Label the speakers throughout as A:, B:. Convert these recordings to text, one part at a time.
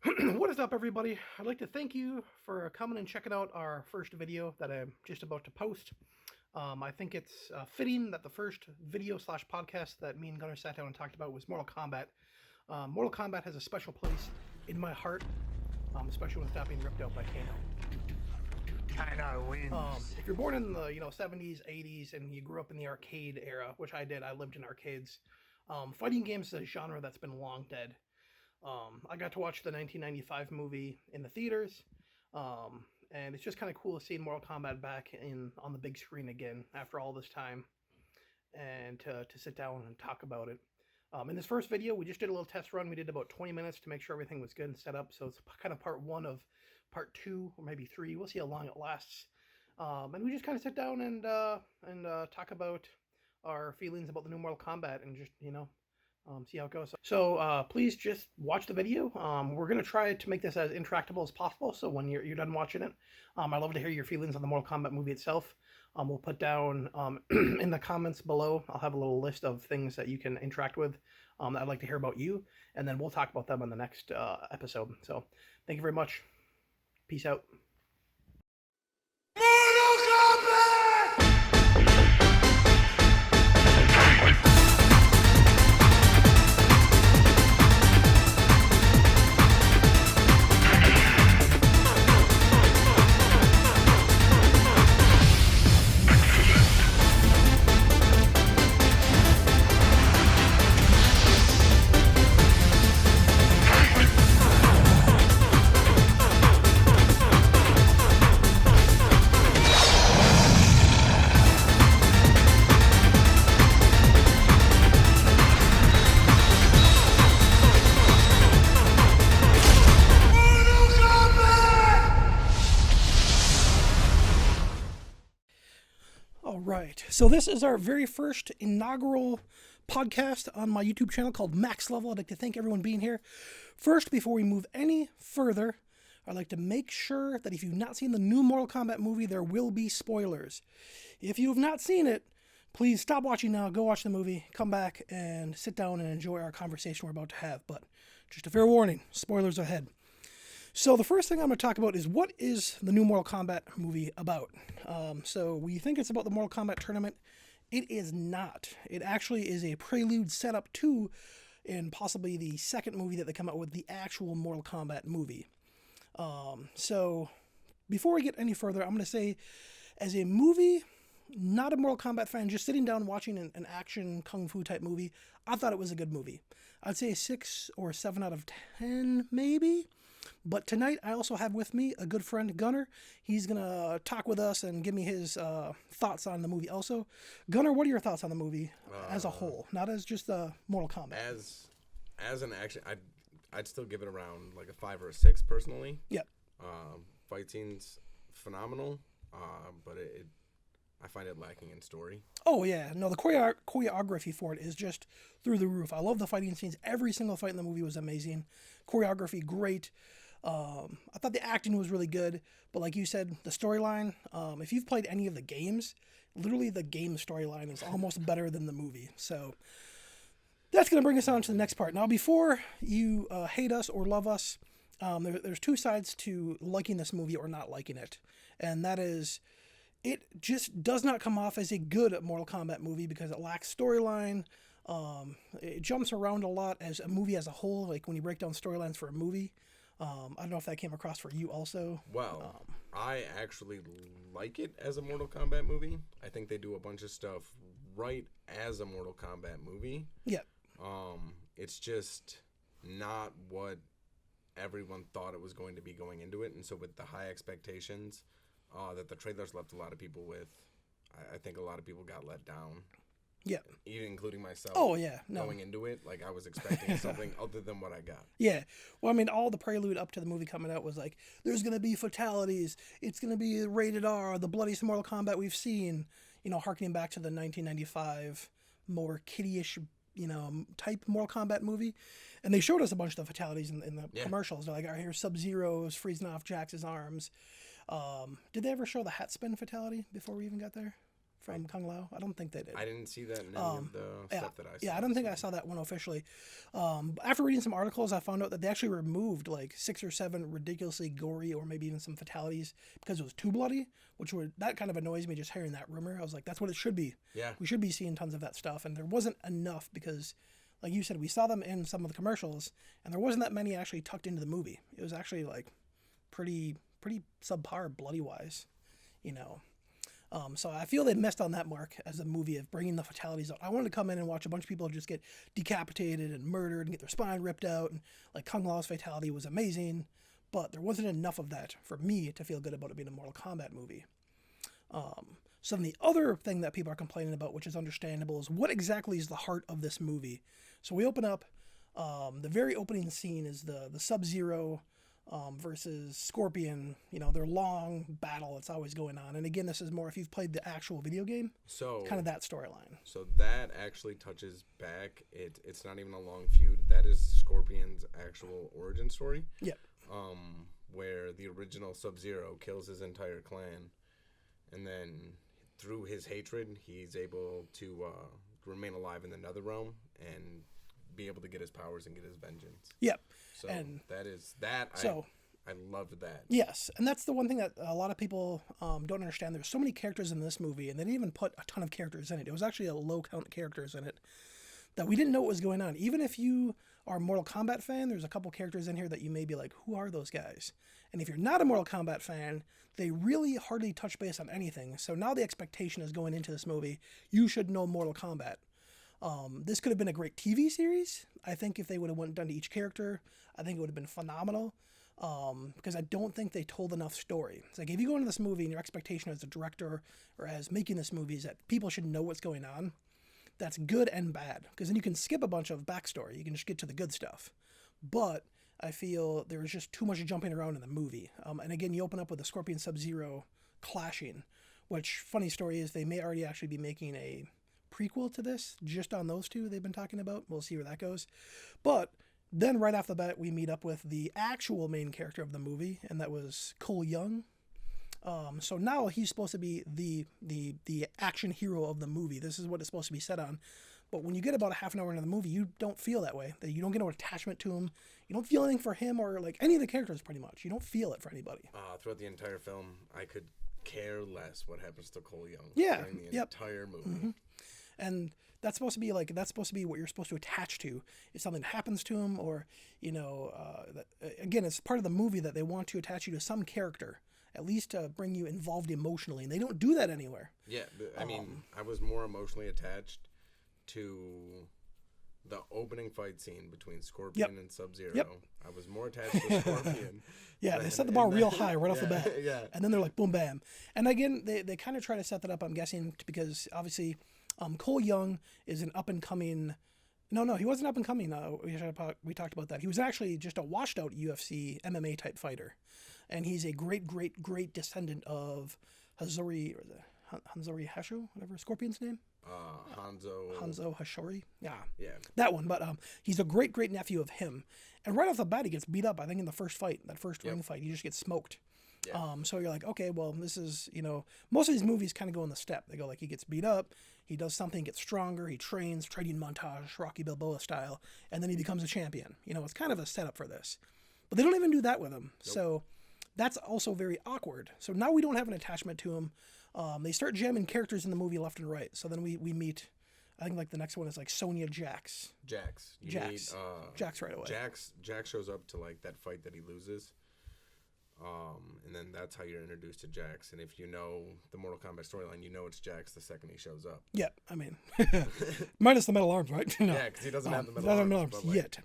A: What is up, everybody? I'd like to thank you for coming and checking out our first video that I'm just about to post. I think it's fitting that the first video slash podcast that me and Gunnar sat down and talked about was Mortal Kombat. Mortal Kombat has a special place in my heart, especially when it's not being ripped out by Kano.
B: Kano wins.
A: If you're born in the 70s, 80s, and you grew up in the arcade era, which I did, I lived in arcades. Fighting games is a genre that's been long dead. I got to watch the 1995 movie in the theaters, and it's just kind of cool to see Mortal Kombat back on the big screen again after all this time, and to sit down and talk about it. In this first video, we just did a little test run. We did about 20 minutes to make sure everything was good and set up, so it's kind of part one of part two, or maybe three. We'll see how long it lasts. And we just kind of sit down and talk about our feelings about the new Mortal Kombat and just, see how it goes. So please just watch the video. We're going to try to make this as interactable as possible, so when you're done watching it, I'd love to hear your feelings on the Mortal Kombat movie itself. We'll put down in the comments below, I'll have a little list of things that you can interact with that I'd like to hear about you, and then we'll talk about them in the next episode. So thank you very much. Peace out. Right. So this is our very first inaugural podcast on my YouTube channel called Max Level. I'd like to thank everyone being here. First, before we move any further, I'd like to make sure that if you've not seen the new Mortal Kombat movie, there will be spoilers. If you have not seen it, please stop watching now, go watch the movie, come back and sit down and enjoy our conversation we're about to have. But just a fair warning, spoilers ahead. So the first thing I'm going to talk about is what is the new Mortal Kombat movie about? So we think it's about the Mortal Kombat tournament. It is not. It actually is a prelude set up to, and possibly the second movie that they come out with, the actual Mortal Kombat movie. So before we get any further, I'm going to say, as a movie, not a Mortal Kombat fan, just sitting down watching an action kung fu type movie, I thought it was a good movie. I'd say a 6 or 7 out of 10, maybe. But tonight, I also have with me a good friend, Gunnar. He's going to talk with us and give me his thoughts on the movie also. Gunnar, what are your thoughts on the movie as a whole? Not as just Mortal Kombat.
C: As an action, I'd still give it around like a 5 or a 6 personally.
A: Yep.
C: Fight scenes, phenomenal, but I find it lacking in story.
A: Oh, yeah. No, the choreography for it is just through the roof. I love the fighting scenes. Every single fight in the movie was amazing. Choreography, great. I thought the acting was really good, but like you said, the storyline, if you've played any of the games, literally the game storyline is almost better than the movie. So that's going to bring us on to the next part. Now, before you hate us or love us, there's two sides to liking this movie or not liking it. And that is, it just does not come off as a good Mortal Kombat movie because it lacks storyline. It jumps around a lot as a movie as a whole, like when you break down storylines for a movie. I don't know if that came across for you also.
C: Well, I actually like it as a Mortal Kombat movie. I think they do a bunch of stuff right as a Mortal Kombat movie.
A: Yeah.
C: It's just not what everyone thought it was going to be going into it. And so with the high expectations that the trailers left a lot of people with, I think a lot of people got let down.
A: Yeah.
C: Even including myself.
A: Oh, yeah. No.
C: Going into it, like I was expecting something other than what I got.
A: Yeah. Well, I mean, all the prelude up to the movie coming out was like, there's going to be fatalities. It's going to be rated R, the bloodiest Mortal Kombat we've seen. Harkening back to the 1995 more kiddie-ish, type Mortal Kombat movie. And they showed us a bunch of the fatalities in the commercials. They're like, I hear Sub-Zero's freezing off Jax's arms. Did they ever show the hat spin fatality before we even got there? from Kung Lao? I don't think they did.
C: I didn't see that in any of the stuff that I saw.
A: Yeah, I don't think I saw that one officially. After reading some articles, I found out that they actually removed like 6 or 7 ridiculously gory or maybe even some fatalities because it was too bloody, that kind of annoys me just hearing that rumor. I was like, that's what it should be.
C: Yeah.
A: We should be seeing tons of that stuff. And there wasn't enough because, like you said, we saw them in some of the commercials and there wasn't that many actually tucked into the movie. It was actually like pretty subpar bloody-wise, you know. So I feel they missed on that mark as a movie of bringing the fatalities out. I wanted to come in and watch a bunch of people just get decapitated and murdered and get their spine ripped out. And like Kung Lao's fatality was amazing, but there wasn't enough of that for me to feel good about it being a Mortal Kombat movie. So then the other thing that people are complaining about, which is understandable, is what exactly is the heart of this movie. So we open up, the very opening scene is the Sub-Zero versus Scorpion, you know, their long battle that's always going on. And again, this is more if you've played the actual video game,
C: so
A: kind of that storyline.
C: So that actually touches back. It's not even a long feud. That is Scorpion's actual origin story.
A: Yep.
C: Where the original Sub-Zero kills his entire clan, and then through his hatred, he's able to remain alive in the Nether Realm and be able to get his powers and get his vengeance.
A: Yep.
C: So
A: and
C: that is that.
A: So
C: I loved that.
A: Yes, and that's the one thing that a lot of people don't understand. There's so many characters in this movie, and they didn't even put a ton of characters in it. It was actually a low count of characters in it that we didn't know what was going on. Even if you are a Mortal Kombat fan, there's a couple characters in here that you may be like, who are those guys? And if you're not a Mortal Kombat fan, they really hardly touch base on anything. So now the expectation is going into this movie, you should know Mortal Kombat. This could have been a great TV series. I think if they would have went down to each character, I think it would have been phenomenal. Because I don't think they told enough story. It's like if you go into this movie and your expectation as a director or as making this movie is that people should know what's going on, that's good and bad. Because then you can skip a bunch of backstory. You can just get to the good stuff. But I feel there was just too much jumping around in the movie. And again, you open up with the Scorpion Sub-Zero clashing, which, funny story is, they may already actually be making a prequel to this, just on those two they've been talking about. We'll see where that goes. But then right off the bat, we meet up with the actual main character of the movie, and that was Cole Young. So now he's supposed to be the action hero of the movie. This is what it's supposed to be set on. But when you get about a half an hour into the movie, you don't feel that way. That you don't get no attachment to him. You don't feel anything for him or like any of the characters pretty much. You don't feel it for anybody.
C: Throughout the entire film, I could care less what happens to Cole Young.
A: Yeah.
C: During the entire movie.
A: Mm-hmm. And that's supposed to be what you're supposed to attach to. If something happens to him, or again, it's part of the movie that they want to attach you to some character, at least to bring you involved emotionally, and they don't do that anywhere.
C: Yeah, I mean, I was more emotionally attached to the opening fight scene between Scorpion and Sub-Zero.
A: Yep.
C: I was more attached to Scorpion.
A: Yeah, they set the bar real high right off the bat.
C: Yeah.
A: And then they're like, boom, bam. And again, they kind of try to set that up, I'm guessing, because obviously Cole Young is an up-and-coming... No, he wasn't up-and-coming. We talked about that. He was actually just a washed-out UFC MMA-type fighter. And he's a great, great, great descendant of Hanzori Hasho, whatever, Scorpion's name? Hanzo Hashori? Yeah. That one. But he's a great, great nephew of him. And right off the bat, he gets beat up, I think, in the first fight, that first ring fight. He just gets smoked. Yeah. So you're like, okay, well, this is, most of these movies kind of go in the step. They go like, he gets beat up, he does something, gets stronger, he trains, training montage, Rocky Balboa style, and then he becomes a champion. It's kind of a setup for this. But they don't even do that with him. Nope. So that's also very awkward. So now we don't have an attachment to him. They start jamming characters in the movie left and right. So then we meet, I think like the next one is like Sonya Jax.
C: Jax. You
A: Jax.
C: meet,
A: Jax right away.
C: Jax shows up to like that fight that he loses. And then that's how you're introduced to Jax. And if you know the Mortal Kombat storyline, you know it's Jax the second he shows up.
A: Yeah, I mean, minus the metal arms, right? No.
C: Yeah, because he doesn't have the metal arms
A: yet.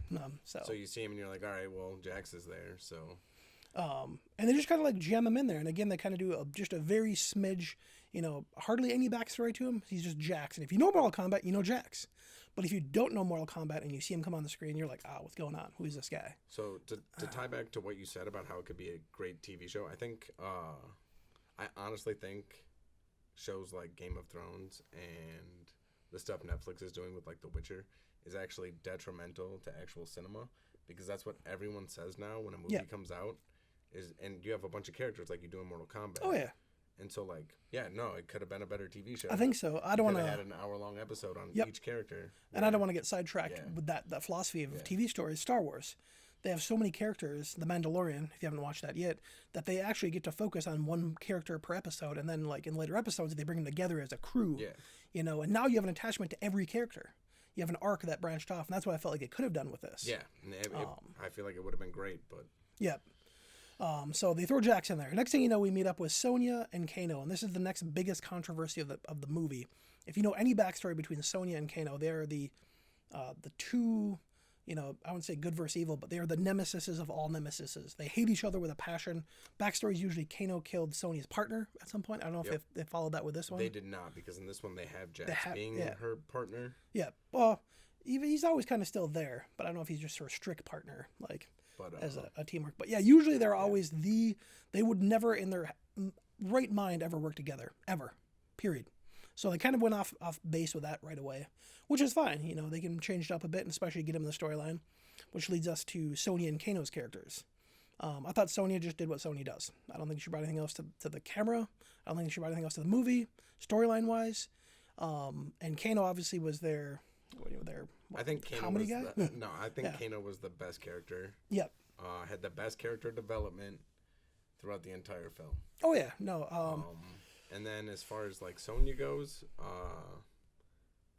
C: So you see him and you're like, all right, well, Jax is there, so...
A: and they just kind of like jam him in there. And again, they kind of do just a very smidge, hardly any backstory to him. He's just Jax. And if you know Mortal Kombat, you know Jax. But if you don't know Mortal Kombat and you see him come on the screen, you're like, what's going on? Who is this guy?
C: So to tie back to what you said about how it could be a great TV show, I think, I honestly think shows like Game of Thrones and the stuff Netflix is doing with like The Witcher is actually detrimental to actual cinema, because that's what everyone says now when a movie comes out. And you have a bunch of characters like you do in Mortal Kombat.
A: Oh, yeah.
C: And so, like, yeah, no, it could have been a better TV show.
A: I think so. I don't want to
C: had an hour-long episode on each character.
A: And I don't want to get sidetracked with that philosophy of TV stories. Star Wars, they have so many characters. The Mandalorian, if you haven't watched that yet, that they actually get to focus on one character per episode, and then like in later episodes, they bring them together as a crew. Yeah. You know, and now you have an attachment to every character. You have an arc that branched off, and that's what I felt like it could have done with this.
C: Yeah, I feel like it would have been great, but
A: yeah. So they throw Jax in there. Next thing you know, we meet up with Sonya and Kano, and this is the next biggest controversy of the movie. If you know any backstory between Sonya and Kano, they are the two, you know, I wouldn't say good versus evil, but they are the nemesises of all nemesises. They hate each other with a passion. Backstory is usually Kano killed Sonya's partner at some point. I don't know if they followed that with this one.
C: They did not, because in this one they have Jax being her partner.
A: Yeah, well, he's always kind of still there, but I don't know if he's just her strict partner, like. As a teamwork. But yeah, usually they're always they would never in their right mind ever work together, ever, period. So they kind of went off base with that right away, which is fine. You know, they can change it up a bit and especially get them in the storyline, which leads us to Sonya and Kano's characters. I thought Sonya just did what Sonya does. I don't think she brought anything else to the camera. I don't think she brought anything else to the movie, storyline-wise. And Kano obviously was their
C: I think Kano
A: comedy
C: was
A: guy.
C: I think Kano was the best character.
A: Yep.
C: Had the best character development throughout the entire film.
A: Oh yeah, no.
C: And then as far as like Sonya goes,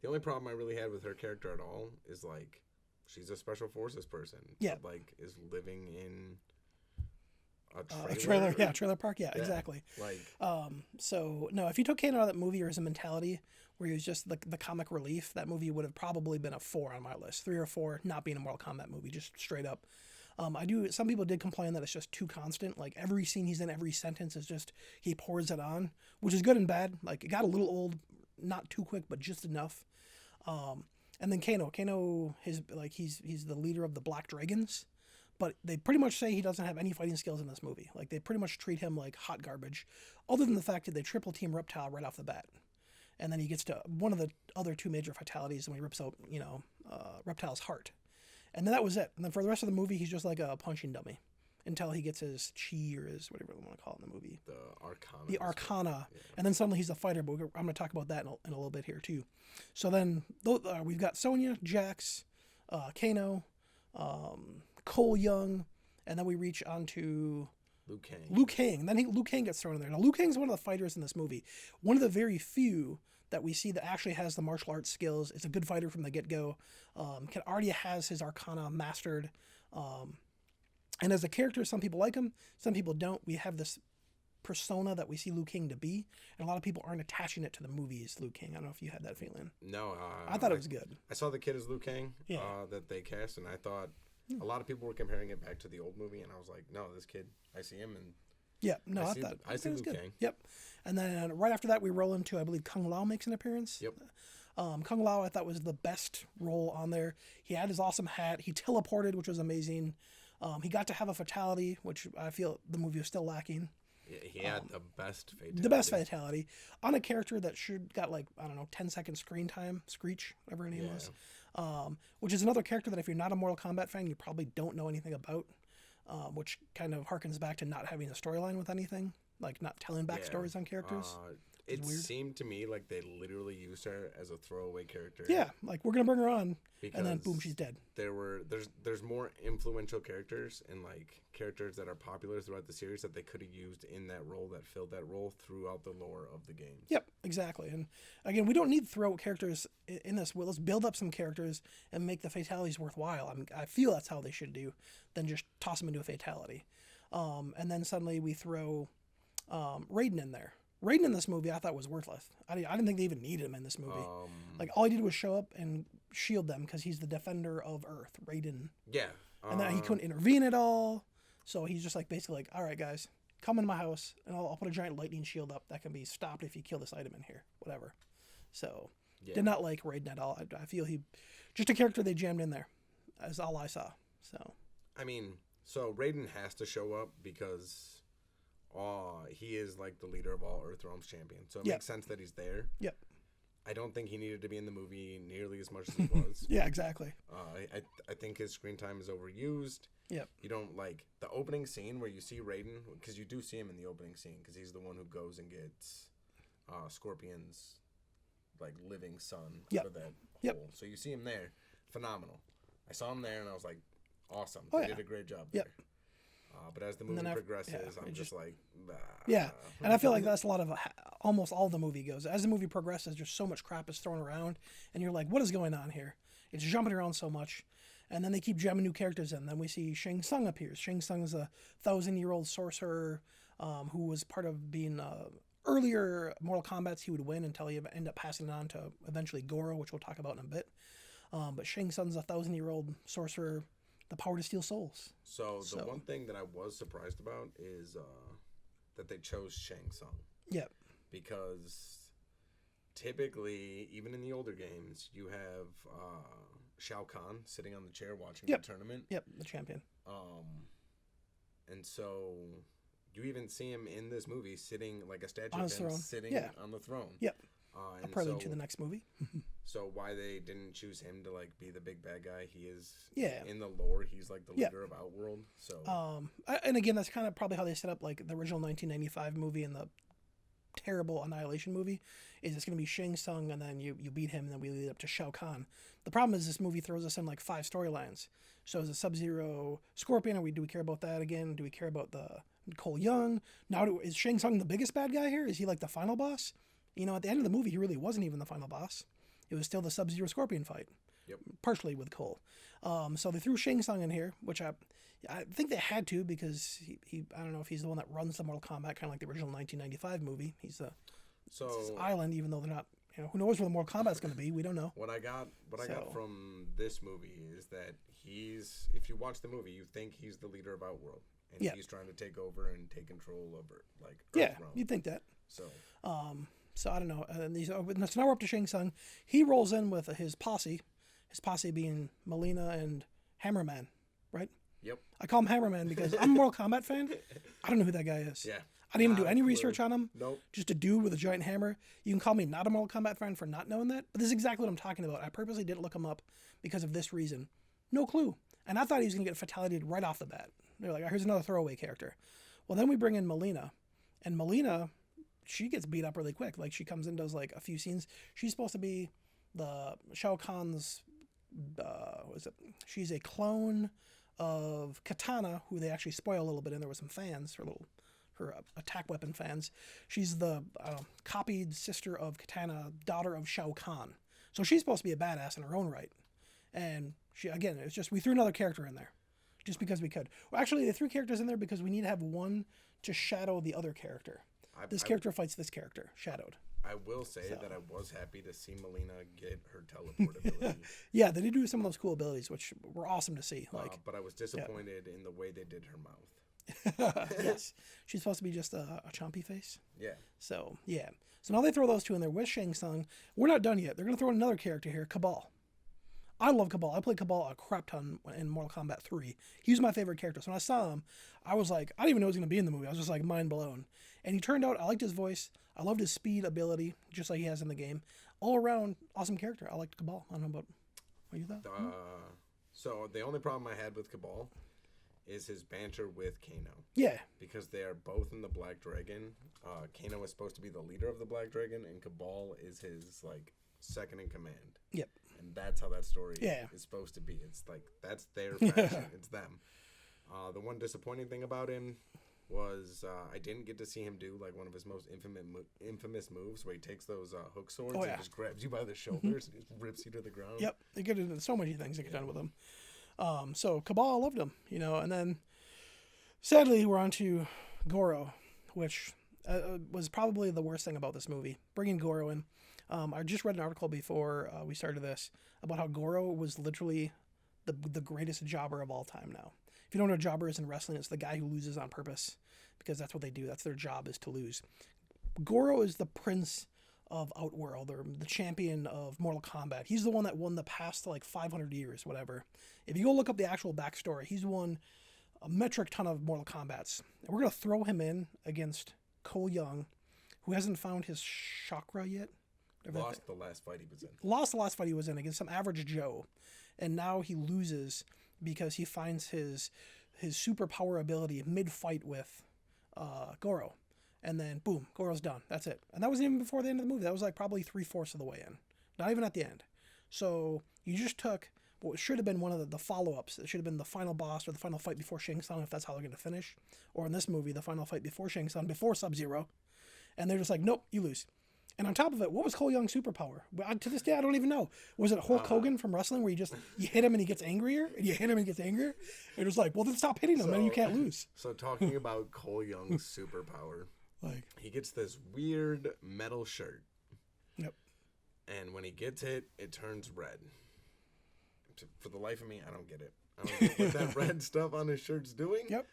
C: the only problem I really had with her character at all is like she's a special forces person.
A: Yeah.
C: But, like is living in
A: a trailer park. Yeah, exactly.
C: Like,
A: so no, if you took Kano out of that movie or his mentality, where he was just the comic relief, that movie would have probably been a 4 on my list, 3 or 4, not being a Mortal Kombat movie, just straight up. Some people did complain that it's just too constant. Like every scene he's in, every sentence is just he pours it on, which is good and bad. Like it got a little old, not too quick, but just enough. And then Kano, he's the leader of the Black Dragons. But they pretty much say he doesn't have any fighting skills in this movie. Like, they pretty much treat him like hot garbage, other than the fact that they triple team Reptile right off the bat. And then he gets to one of the other 2 major fatalities when he rips out, Reptile's heart. And then that was it. And then for the rest of the movie, he's just like a punching dummy until he gets his chi or his whatever you want to call it in the movie. The Arcana. Yeah. And then suddenly he's a fighter, but I'm going to talk about that in a little bit here, too. So then we've got Sonya, Jax, Kano, Cole Young, and then we reach on to Liu Kang. Then Liu Kang gets thrown in there. Now, Liu Kang's one of the fighters in this movie. One of the very few that we see that actually has the martial arts skills. Is a good fighter from the get-go. Already has his Arcana mastered. And as a character, some people like him, some people don't. We have this persona that we see Liu Kang to be, and a lot of people aren't attaching it to the movies Liu Kang. I don't know if you had that feeling.
C: No.
A: I thought it was good.
C: I saw the kid as Liu Kang that they cast, and I thought a lot of people were comparing it back to the old movie, and I was like, no, this kid, I see him, and I see Liu Kang.
A: Yep. And then right after that, we roll into, I believe, Kung Lao makes an appearance.
C: Yep.
A: Kung Lao, I thought, was the best role on there. He had his awesome hat. He teleported, which was amazing. He got to have a fatality, which I feel the movie was still lacking.
C: Yeah, he had the best fatality.
A: The best fatality on a character that got 10-second screen time. Screech, whatever her name was. Which is another character that if you're not a Mortal Kombat fan, you probably don't know anything about. Which kind of harkens back to not having a storyline with anything, like not telling backstories on characters.
C: It seemed to me like they literally used her as a throwaway character.
A: Yeah, like we're gonna bring her on, and then boom, she's dead.
C: There's more influential characters and like characters that are popular throughout the series that they could have used in that role, that filled that role throughout the lore of the game.
A: Yep, exactly. And again, we don't need to throw characters in this. Well, let's build up some characters and make the fatalities worthwhile. I feel that's how they should do, than just toss them into a fatality. And then suddenly we throw Raiden in there. Raiden in this movie I thought was worthless. I didn't think they even needed him in this movie. Like all he did was show up and shield them because he's the defender of Earth, Raiden.
C: Yeah.
A: And then he couldn't intervene at all. So he's just like basically like, all right guys, come in my house and I'll put a giant lightning shield up that can be stopped if you kill this item in here, whatever. So did not like Raiden at all. I feel he just a character they jammed in there. That's all I saw. So
C: I mean, so Raiden has to show up because he is like the leader of all Earth Realms champions. So it makes sense that he's there.
A: Yep.
C: I don't think he needed to be in the movie nearly as much as he was.
A: Yeah, exactly.
C: I think his screen time is overused.
A: Yep.
C: You don't like the opening scene where you see Raiden, because you do see him in the opening scene, because he's the one who goes and gets Scorpion's like living son
A: Yep.
C: out of that hole.
A: Yep.
C: So you see him there, phenomenal. I saw him there and I was like, awesome.
A: Oh,
C: They
A: yeah.
C: did a great job
A: Yep.
C: there. But as the movie progresses, I'm just like, bah.
A: Yeah, and I feel like that's a lot of almost all the movie goes. As the movie progresses, just so much crap is thrown around, and you're like, what is going on here? It's jumping around so much. And then they keep jamming new characters in. Then we see Shang Tsung appears. Shang Tsung is a 1,000-year-old sorcerer who was part of being earlier Mortal Kombats. He would win until he end up passing it on to eventually Goro, which we'll talk about in a bit. But Shang Tsung's a 1,000-year-old sorcerer, the power to steal souls.
C: So the one thing that I was surprised about is that they chose Shang Tsung.
A: Yep.
C: Because typically, even in the older games, you have Shao Kahn sitting on the chair watching the tournament.
A: Yep, the champion.
C: And so you even see him in this movie sitting like a statue
A: On
C: of
A: his
C: him
A: throne.
C: sitting
A: Yeah.
C: on the throne.
A: Yep. A
C: And
A: prelude
C: so,
A: to the next movie.
C: so why they didn't choose him to like be the big bad guy? He is
A: Yeah.
C: in the lore. He's like the leader of Outworld. So
A: And again, that's kind of probably how they set up like the original 1995 movie and the terrible Annihilation movie. Is it's going to be Shang Tsung and then you beat him and then we lead up to Shao Kahn. The problem is this movie throws us in like 5 storylines. So is it Sub-Zero Scorpion? Do we care about that again? Do we care about the Cole Young? Now is Shang Tsung the biggest bad guy here? Is he like the final boss? You know, at the end of the movie, he really wasn't even the final boss. It was still the Sub-Zero Scorpion fight.
C: Yep.
A: Partially with Cole. So they threw Shang Tsung in here, which I think they had to because he I don't know if he's the one that runs the Mortal Kombat, kind of like the original 1995 movie. He's this island, even though they're not. You know, who knows where the Mortal Kombat's going to be? We don't know.
C: What I got from this movie is that if you watch the movie, you think he's the leader of Outworld, and he's trying to take over and take control over like Earthrealm.
A: You'd think that.
C: So.
A: So I don't know. So now we're up to Shang Tsung. He rolls in with his posse being Melina and Hammerman, right?
C: Yep.
A: I call him Hammerman because I'm a Mortal Kombat fan. I don't know who that guy is.
C: Yeah.
A: I didn't even do any research on him.
C: Nope.
A: Just a dude with a giant hammer. You can call me not a Mortal Kombat fan for not knowing that, but this is exactly what I'm talking about. I purposely didn't look him up because of this reason. No clue. And I thought he was going to get Fatality right off the bat. They're like, here's another throwaway character. Well, then we bring in Melina. And Melina, she gets beat up really quick. Like, she comes in, does like a few scenes. She's supposed to be the Shao Kahn's, she's a clone of Katana, who they actually spoil a little bit in. There were some fans, her attack weapon fans. She's the copied sister of Katana, daughter of Shao Kahn. So she's supposed to be a badass in her own right. And she, again, it's just, we threw another character in there just because we could. Well, actually, they threw characters in there because we need to have one to shadow the other character. This character fights this character, shadowed.
C: I will say that I was happy to see Melina get her teleport ability.
A: Yeah, they did do some of those cool abilities, which were awesome to see.
C: But I was disappointed in the way they did her mouth.
A: Yes. She's supposed to be just a chompy face.
C: Yeah.
A: So, yeah. So now they throw those two in there with Shang Tsung. We're not done yet. They're going to throw in another character here, Cabal. I love Cabal. I played Cabal a crap ton in Mortal Kombat 3. He was my favorite character. So when I saw him, I was like, I didn't even know he was going to be in the movie. I was just like mind blown. And he turned out, I liked his voice. I loved his speed ability, just like he has in the game. All around, awesome character. I liked Cabal. I don't know about what you thought.
C: So the only problem I had with Cabal is his banter with Kano.
A: Yeah.
C: Because they are both in the Black Dragon. Kano is supposed to be the leader of the Black Dragon, and Cabal is his like second in command.
A: Yep.
C: And that's how that story is supposed to be. It's like that's their faction. It's them. The one disappointing thing about him was I didn't get to see him do like one of his most infamous moves where he takes those hook swords and just grabs you by the shoulders and just rips you to the ground.
A: Yep. They could have done so many things they could have done with him. So Cabal, I loved him, you know, and then sadly we're on to Goro, which was probably the worst thing about this movie, bringing Goro in. I just read an article before we started this about how Goro was literally the greatest jobber of all time now. If you don't know what a jobber is in wrestling, it's the guy who loses on purpose because that's what they do. That's their job, is to lose. Goro is the prince of Outworld, or the champion of Mortal Kombat. He's the one that won the past like 500 years, whatever. If you go look up the actual backstory, he's won a metric ton of Mortal Kombats. And we're going to throw him in against Cole Young, who hasn't found his chakra yet.
C: Lost the last fight he was in.
A: Lost the last fight he was in against some average Joe, and now he loses because he finds his superpower ability mid-fight with Goro, and then boom, Goro's done. That's it. And that wasn't even before the end of the movie. That was like probably 3/4 of the way in, not even at the end. So you just took what should have been one of the follow-ups. It should have been the final boss or the final fight before Shang Tsung, if that's how they're going to finish, or in this movie, the final fight before Shang Tsung, before Sub-Zero, and they're just like, nope, you lose. And on top of it, what was Cole Young's superpower? To this day, I don't even know. Was it Hulk Hogan from wrestling, where you hit him and he gets angrier, and you hit him and he gets angrier? And it was like, well, then stop hitting him, and you can't lose.
C: So talking about Cole Young's superpower, he gets this weird metal shirt.
A: Yep.
C: And when he gets hit, it turns red. For the life of me, I don't get it. I don't get what that red stuff on his shirt's doing.
A: Yep.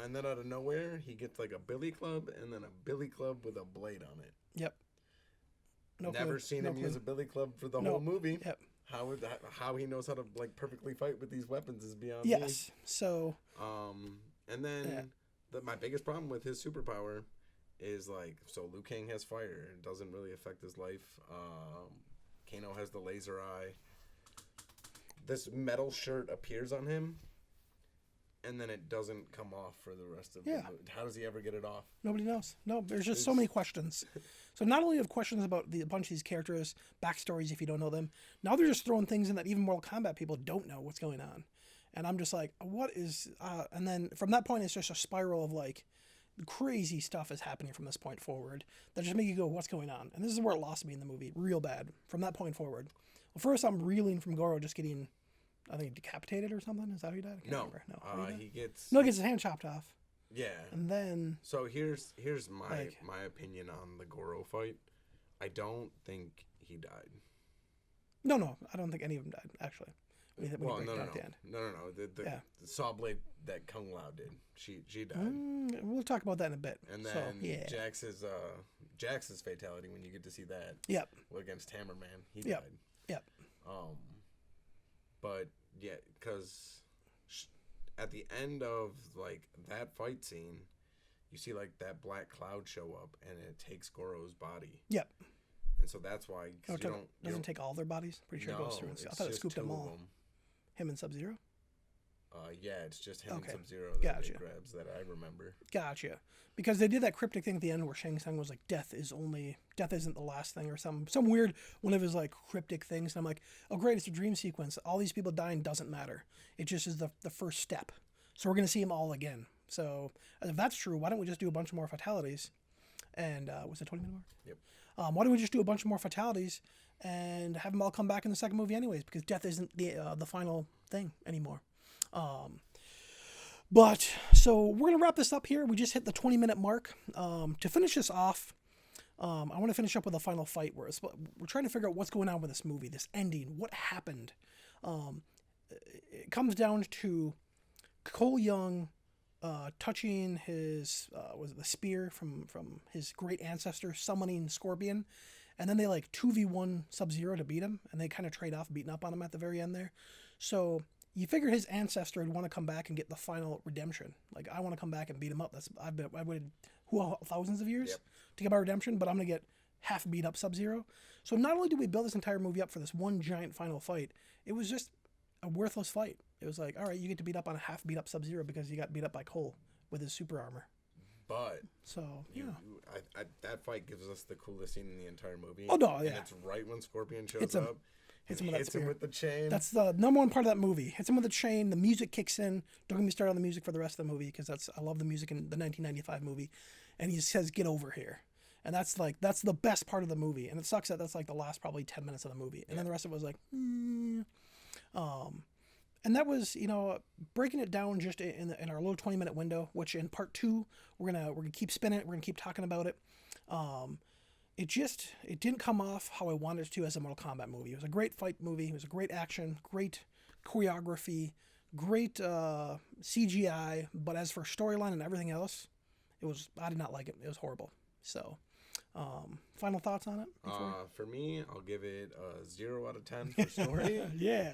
C: And then out of nowhere, he gets like a billy club, and then a billy club with a blade on it.
A: Yep.
C: Never seen him use a billy club for the whole movie. Yep. How he knows how to like perfectly fight with these weapons is beyond me.
A: Yes. So.
C: And then my biggest problem with his superpower is like, so Liu Kang has fire. It doesn't really affect his life. Kano has the laser eye. This metal shirt appears on him, and then it doesn't come off for the rest of the movie. How does he ever get it off?
A: Nobody knows. No, there's just so many questions. So not only have questions about a bunch of these characters, backstories if you don't know them, now they're just throwing things in that even Mortal Kombat people don't know what's going on. And I'm just like, what is... and then from that point, it's just a spiral of like, crazy stuff is happening from this point forward that just make you go, what's going on? And this is where it lost me in the movie, real bad, from that point forward. Well, first I'm reeling from Goro just getting, I think, decapitated or something. Is that how he died? I can't remember. No, he gets his hand chopped off.
C: Yeah.
A: And then...
C: So here's my opinion on the Goro fight. I don't think he died.
A: No, I don't think any of them died, actually.
C: No. The saw blade that Kung Lao did, she died.
A: We'll talk about that in a bit.
C: And then Jax's fatality, when you get to see that.
A: Yep.
C: Against Hammerman, he died.
A: Yep.
C: But yeah, because at the end of like that fight scene, you see like that black cloud show up, and it takes Goro's body.
A: Yep.
C: And so that's why
A: doesn't take all their bodies. Pretty sure it goes through. I thought it scooped them all. Him and Sub-Zero.
C: Yeah, it's just him and Sub-Zero that it grabs that I remember.
A: Gotcha. Because they did that cryptic thing at the end where Shang Tsung was like, death isn't the last thing, or some weird one of his like cryptic things. And I'm like, oh great, it's a dream sequence. All these people dying doesn't matter. It just is the first step. So we're gonna see them all again. So if that's true, why don't we just do a bunch more fatalities? And was it 20-minute mark?
C: Yep.
A: Why don't we just do a bunch more fatalities and have them all come back in the second movie anyways? Because death isn't the final thing anymore. But so we're going to wrap this up here. We just hit the 20-minute mark. To finish this off, I want to finish up with a final fight where we're trying to figure out what's going on with this movie, this ending, what happened. It comes down to Cole Young touching his the spear from his great ancestor, summoning Scorpion, and then they like 2v1 Sub-Zero to beat him, and they kind of trade off beating up on him at the very end there. So you figure his ancestor would want to come back and get the final redemption. Like, I want to come back and beat him up. I waited thousands of years to get my redemption, but I'm gonna get half beat up Sub-Zero. So not only did we build this entire movie up for this one giant final fight, it was just a worthless fight. It was like, all right, you get to beat up on a half beat up Sub-Zero because you got beat up by Cole with his super armor.
C: But that fight gives us the coolest scene in the entire movie.
A: Oh no, yeah.
C: And it's right when Scorpion shows up.
A: Hits him
C: with the chain.
A: That's the number one part of that movie. Hits him with the chain. The music kicks in. Don't get me started on the music for the rest of the movie because I love the music in the 1995 movie. And he says, "Get over here," and that's the best part of the movie. And it sucks that that's like the last probably 10 minutes of the movie, and then the rest of it was like, And that was, breaking it down just in our little 20-minute window, which in part 2 we're gonna keep spinning it. We're gonna keep talking about it. It didn't come off how I wanted it to as a Mortal Kombat movie. It was a great fight movie. It was a great action, great choreography, great CGI. But as for storyline and everything else, I did not like it. It was horrible. So, final thoughts on it?
C: For me, I'll give it a 0 out of 10 for story.
A: Yeah.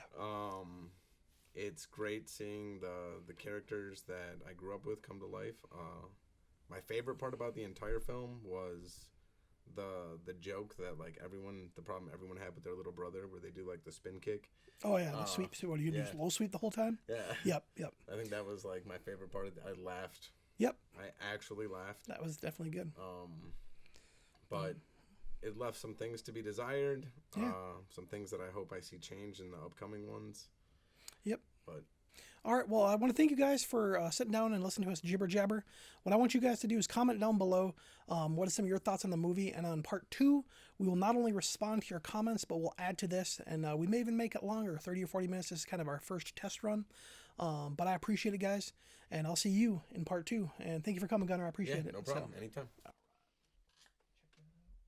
C: It's great seeing the characters that I grew up with come to life. My favorite part about the entire film was the joke that like the problem everyone had with their little brother, where they do like the spin kick.
A: Oh yeah, the sweep. So what do you do? Low sweep the whole time?
C: Yeah.
A: Yep.
C: I think that was like my favorite part. I laughed.
A: Yep.
C: I actually laughed.
A: That was definitely good.
C: But it left some things to be desired.
A: Yeah.
C: Some things that I hope I see change in the upcoming ones.
A: Yep.
C: But
A: all right. Well, I want to thank you guys for sitting down and listening to us jibber jabber. What I want you guys to do is comment down below what are some of your thoughts on the movie. And on part 2, we will not only respond to your comments, but we'll add to this. And we may even make it longer, 30 or 40 minutes. This is kind of our first test run. But I appreciate it, guys. And I'll see you in part 2. And thank you for coming, Gunnar. I appreciate it.
C: No problem. Anytime.